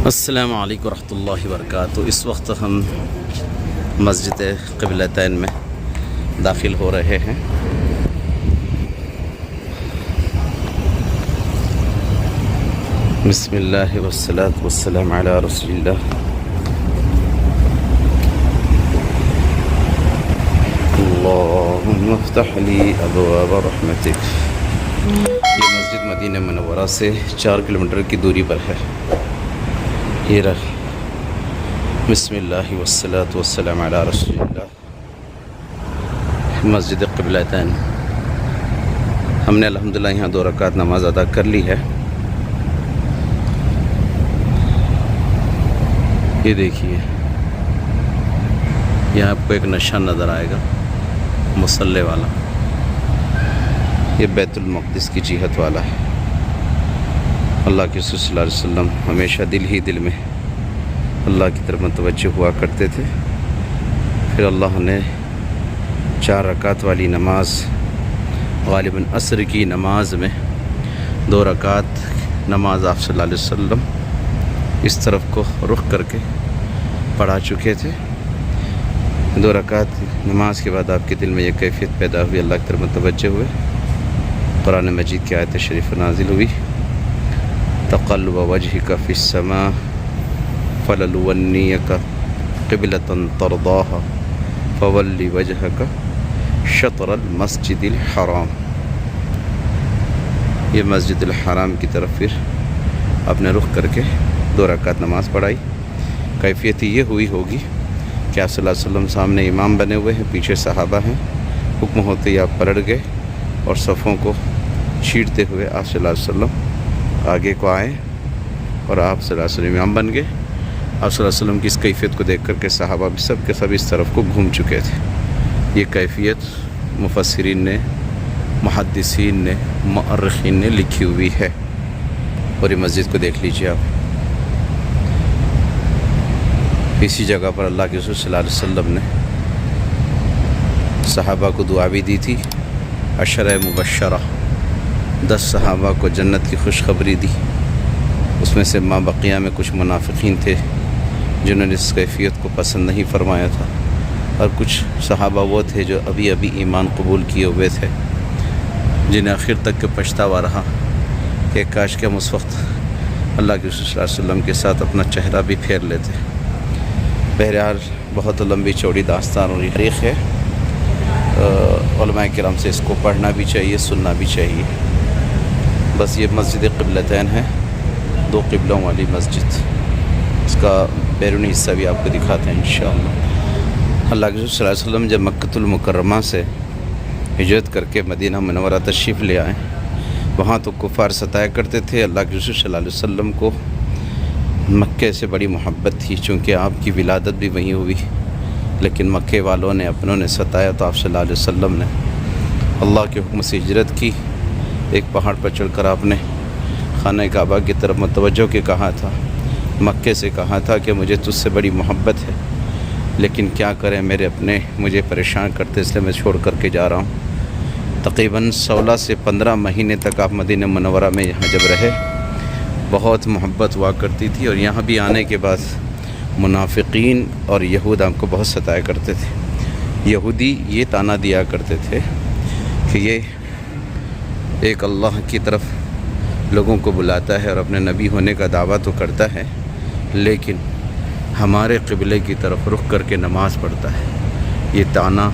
السلام علیکم ورحمۃ اللہ وبرکاتہ۔ اس وقت ہم مسجد قبلتین میں داخل ہو رہے ہیں۔ بسم اللہ والصلاة والسلام علی رسول اللہ۔ اللہم افتح لی ابواب رحمتک۔ یہ مسجد مدینہ منورہ سے 4 کلومیٹر کی دوری پر ہے۔ یہ رہا بسم اللہ والصلاة والسلام علی رسول اللہ، مسجد قبلتین۔ ہم نے الحمدللہ یہاں 2 رکعت نماز ادا کر لی ہے۔ یہ دیکھیے، یہاں آپ کو ایک نشان نظر آئے گا مصلی والا، یہ بیت المقدس کی جہت والا ہے۔ اللہ کے رسول صلی اللہ علیہ وسلم ہمیشہ دل ہی دل میں اللہ کی طرف متوجہ ہوا کرتے تھے۔ پھر اللہ نے 4 رکعت والی نماز، غالباً عصر کی نماز میں 2 رکعت نماز آپ صلی اللہ علیہ وسلم اس طرف کو رخ کر کے پڑھا چکے تھے۔ 2 رکعت نماز کے بعد آپ کے دل میں یہ کیفیت پیدا ہوئی، اللہ کی طرف متوجہ ہوئے، قرآن مجید کی آیت شریف نازل ہوئی، تقلب وجهك في السماء فلنولينك قبلة ترضاها فول وجهك شطر المسجد الحرام۔ یہ مسجد الحرام کی طرف پھر آپ نے رخ کر کے 2 رکعت نماز پڑھائی۔ کیفیت یہ ہوئی ہوگی کہ آپ صلی اللہ علیہ وسلم سامنے امام بنے ہوئے ہیں، پیچھے صحابہ ہیں، حکم ہوتے ہی آپ پلٹ گئے اور صفوں کو چھیڑتے ہوئے آپ صلی اللہ علیہ وسلم آگے کو آئے اور آپ صلی اللہ علیہ وسلم امام بن گئے۔ آپ صلی اللہ علیہ وسلم کی اس کیفیت کو دیکھ کر کے صحابہ بھی سب کے سب اس طرف کو گھوم چکے تھے۔ یہ کیفیت مفسرین نے، محدثین نے، مؤرخین نے لکھی ہوئی ہے، اور یہ مسجد کو دیکھ لیجیے آپ۔ اسی جگہ پر اللہ کے رسول صلی اللہ علیہ وسلم نے صحابہ کو دعا بھی دی تھی، 10 مبشرہ، 10 صحابہ کو جنت کی خوشخبری دی۔ اس میں سے ماں بقیہ میں کچھ منافقین تھے جنہوں نے اس کیفیت کو پسند نہیں فرمایا تھا، اور کچھ صحابہ وہ تھے جو ابھی ایمان قبول کیے ہوئے تھے، جنہیں آخر تک کے پچھتاوا رہا کہ کاش کہ ہم اس وقت اللہ کے رسول صلی اللہ علیہ وسلم کے ساتھ اپنا چہرہ بھی پھیر لیتے۔ بہرحال بہت لمبی چوڑی داستان اور تاریخ ہے، علماء کرام سے اس کو پڑھنا بھی چاہیے، سننا بھی چاہیے۔ بس یہ مسجد قبلتین ہے، 2 قبلوں والی مسجد۔ اس کا بیرونی حصہ بھی آپ کو دکھاتے ہیں انشاءاللہ۔ اللہ کے رسول صلی اللہ علیہ وسلم جب مکۃ المکرمہ سے ہجرت کر کے مدینہ منورہ تشریف لے آئے، وہاں تو کفار ستایا کرتے تھے۔ اللہ کے رسول صلی اللہ علیہ وسلم کو مکے سے بڑی محبت تھی، چونکہ آپ کی ولادت بھی وہیں ہوئی، لیکن مکے والوں نے، اپنوں نے ستایا، تو آپ صلی اللہ علیہ وسلم نے اللہ کے حکم سے ہجرت کی۔ ایک پہاڑ پر چڑھ کر آپ نے خانہ کعبہ کی طرف متوجہ کے کہا تھا، مکے سے کہا تھا کہ مجھے تجھ سے بڑی محبت ہے، لیکن کیا کریں، میرے اپنے مجھے پریشان کرتے، اس لیے میں چھوڑ کر کے جا رہا ہوں۔ تقریباً 16 سے 15 مہینے تک آپ مدینہ منورہ میں یہاں جب رہے، بہت محبت ہوا کرتی تھی، اور یہاں بھی آنے کے بعد منافقین اور یہود آپ کو بہت ستایا کرتے تھے۔ یہودی یہ طعنہ دیا کرتے تھے کہ یہ ایک اللہ کی طرف لوگوں کو بلاتا ہے اور اپنے نبی ہونے کا دعویٰ تو کرتا ہے، لیکن ہمارے قبلے کی طرف رخ کر کے نماز پڑھتا ہے۔ یہ طعنہ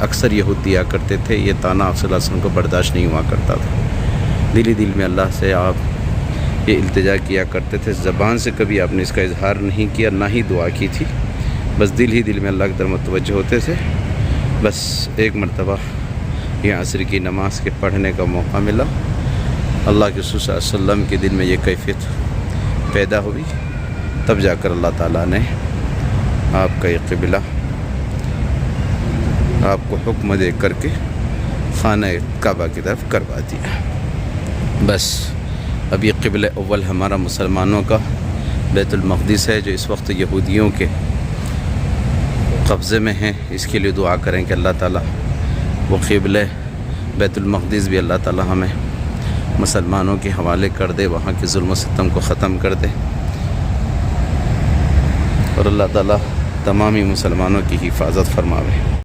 اکثر یہود دیا کرتے تھے، یہ طعنہ آپ صلی اللہ علیہ وسلم کو برداشت نہیں ہوا کرتا تھا۔ دل ہی دل میں اللہ سے آپ یہ التجا کیا کرتے تھے، زبان سے کبھی آپ نے اس کا اظہار نہیں کیا، نہ ہی دعا کی تھی، بس دل ہی دل میں اللہ کی طرف متوجہ ہوتے تھے۔ بس ایک مرتبہ یہ عصر کی نماز کے پڑھنے کا موقع ملا، اللہ کے رسول صلی اللہ علیہ وسلم کے دل میں یہ کیفیت پیدا ہوئی، تب جا کر اللہ تعالیٰ نے آپ کا یہ قبلہ آپ کو حکم دے کر کے خانہ کعبہ کی طرف کروا دیا۔ بس اب یہ قبلہ اول ہمارا مسلمانوں کا بیت المقدس ہے، جو اس وقت یہودیوں کے قبضے میں ہیں۔ اس کے لیے دعا کریں کہ اللہ تعالیٰ وہ قبلہ بیت المقدس بھی اللہ تعالیٰ ہمیں مسلمانوں کے حوالے کر دے، وہاں کے ظلم و ستم کو ختم کر دے۔ اور اللہ تعالیٰ تمامی مسلمانوں کی حفاظت فرماوے.